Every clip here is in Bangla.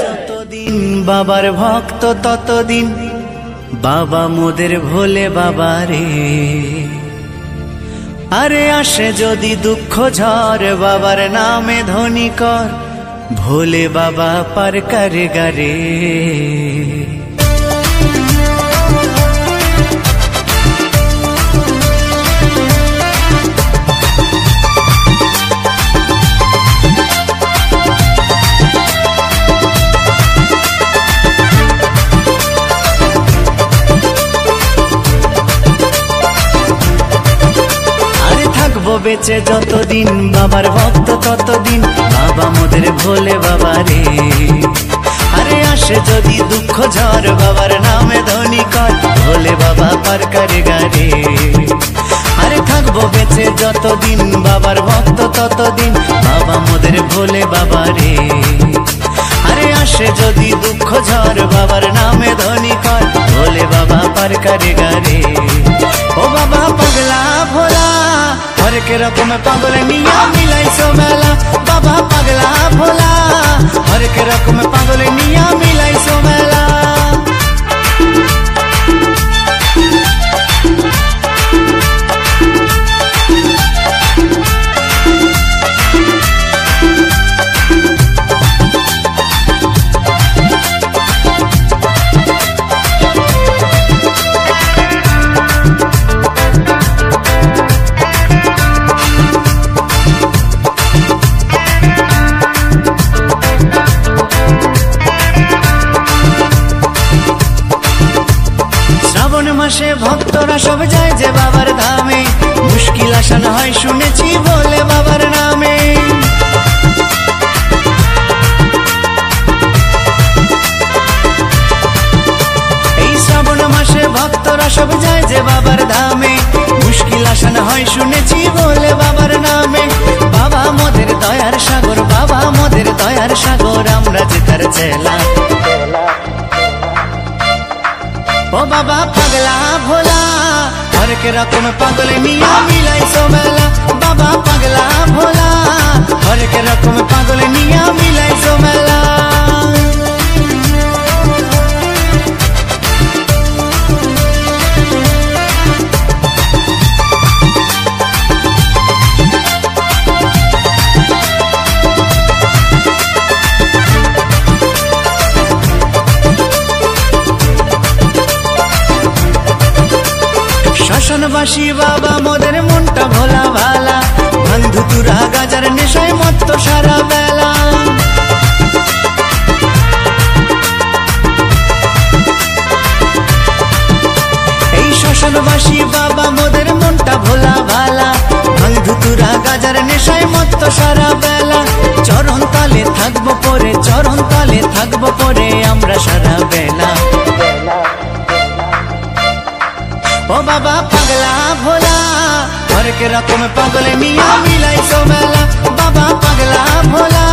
যতদিন বাবার ভক্ত ততদিন বাবা মোদের ভোলে বাবা রে। আরে আসে যদি দুঃখ ঝড় বাবার নামে ধ্বনি কর ভোলে বাবা পার করে গারে। বেঁচে যতদিন বাবার ভক্ত ততদিন বাবা মোদের ভোলে বাবা রে। আরে আসে যদি দুঃখ ঝড় বাবার নামে ধ্বনি কর ভোলে বাবা পার করে গারে। আরে থাকবো বেঁচে যতদিন বাবার ভক্ত ততদিন বাবা মোদের ভোলে বাবা রে। আরে আসে যদি দুঃখ ঝড় বাবার নামে ধ্বনি কর ভোলে বাবা পার করে গারে। ও বাবা পাগলা ভোলা হরেক রকম পাগল নিয়া মিলাইছো মেলা। বাবা পাগলা ভোলা হরেক রকম পাগল নিয়া মিলাইছো মেলা। মাসে ভক্তরা সব যায় যে বাবার ধামে মুশকিল আসান হয় শুনেছি বলে বাবার নামে। এই শ্রাবণ মাসে ভক্তরা সব যায় যে বাবার ধামে মুশকিল আসান হয় শুনেছি বলে বাবার নামে। বাবা মোদের দয়ার সাগর বাবা মোদের দয়ার সাগর আমরা যে তার চেলা। ও বাবা পাগলা ভোলা হরেক রকম পাগল নিয়া মিলাইছো মেলা। বাবা পাগলা ভোলা হরেক রকম পাগল নিয়া মিলাইছো মেলা। শ্মশানবাসী বাবা মোদের মনটা ভোলা ভালা বন্ধু তুরা গাজার নেশায় মত্ত সারা বেলা। এই শ্মশানবাসী বাবা মোদের মনটা ভোলা ভালা বন্ধু তুরা গাজার নেশায় মত্ত সারা বেলা। চরণ তলে থাকবো পরে চরণ তলে থাকবো পরে আমরা সারা বেলা। ও বাবা পাগলা ভোলা হরেক রকম পাগল নিয়া মিলাইছো মেলা। বাবা পাগলা ভোলা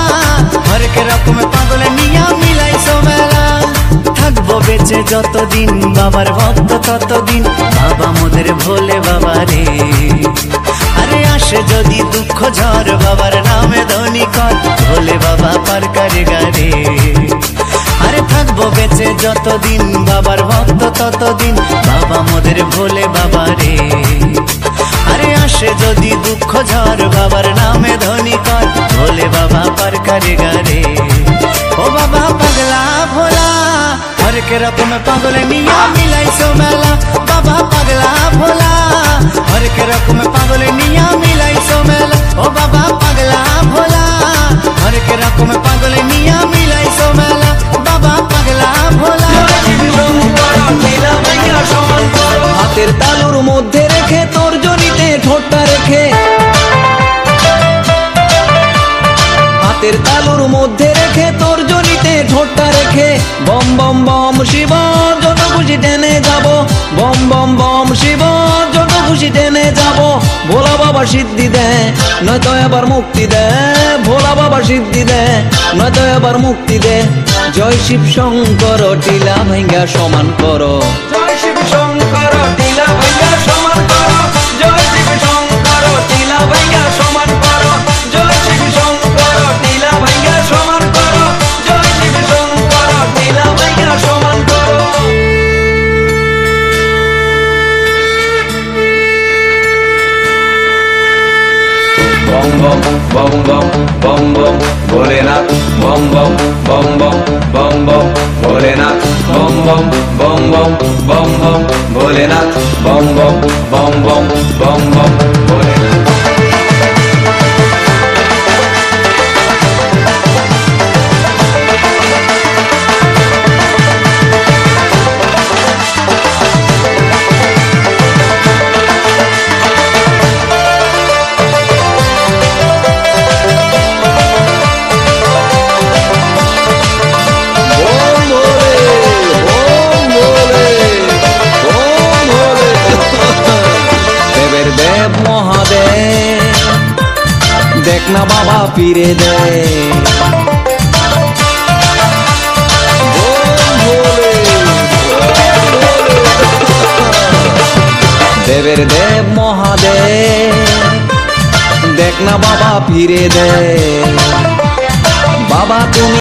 হরেক রকম পাগল নিয়া মিলাইছো মেলা। থাকবো বেঁচে যতদিন বাবার ভক্ত ততদিন বাবা মোদের ভোলে বাবা রে। আরে আসে যদি দুঃখ ঝড় বাবার নামে ধ্বনি কর ভোলে বাবা পার করে গারে। আরে থাকবো বেঁচে যতদিন বাবার ভক্ত ততদিন বাবা মোদের ভোলে বাবা রে। আরে আসে যদি দুঃখ ঝড় বাবার নামে ধ্বনি কর ভোলে বাবা পার করে গারে। ও বাবা পাগলা ভোলা হরেক রকম পাগল নিয়া মিলাইছো মেলা। বাবা পাগলা ভোলা হরেক রকম পাগল নিয়া মিলাইছো মেলা। ও বাবা পাগলা ভোলা হরেক রকম পাগল নিয়া মিলাইছো মেলা। বাবা পাগলা ভোলা হাতের তালুর মধ্যে রেখে তোর জনিতে ঠোঁটটা রেখে হাতের তালুর মধ্যে রেখে তোর জনিতে ঠোঁটটা রেখে বম বম বম শিব যত খুশি টেনে যাব। বম বম বম শিব যত খুশি টেনে যাব। ভোলা বাবা সিদ্ধি দে নয়তো এবার মুক্তি দে। ভোলা বাবা সিদ্ধি দে নয়তো এবার মুক্তি দে। জয় শিব শঙ্কর টিলা ভাঙ্গা সমান করো। জয় শিব শঙ্কর টিলা ভাঙ্গা সমান করো। জয় শিব শঙ্কর টিলা ভাঙ্গা সমান করো। জয় শিব শঙ্কর টিলা ভাঙ্গা বম বম বম বম বম ভোলেনাথ বম বম বম বম বম বম ভোলেনাথ। দেব মহাদেব দেখ না বাবা ফিরে দে। দেবের দেব মহাদেব দেখ না বাবা ফিরে দে। বাবা তুমি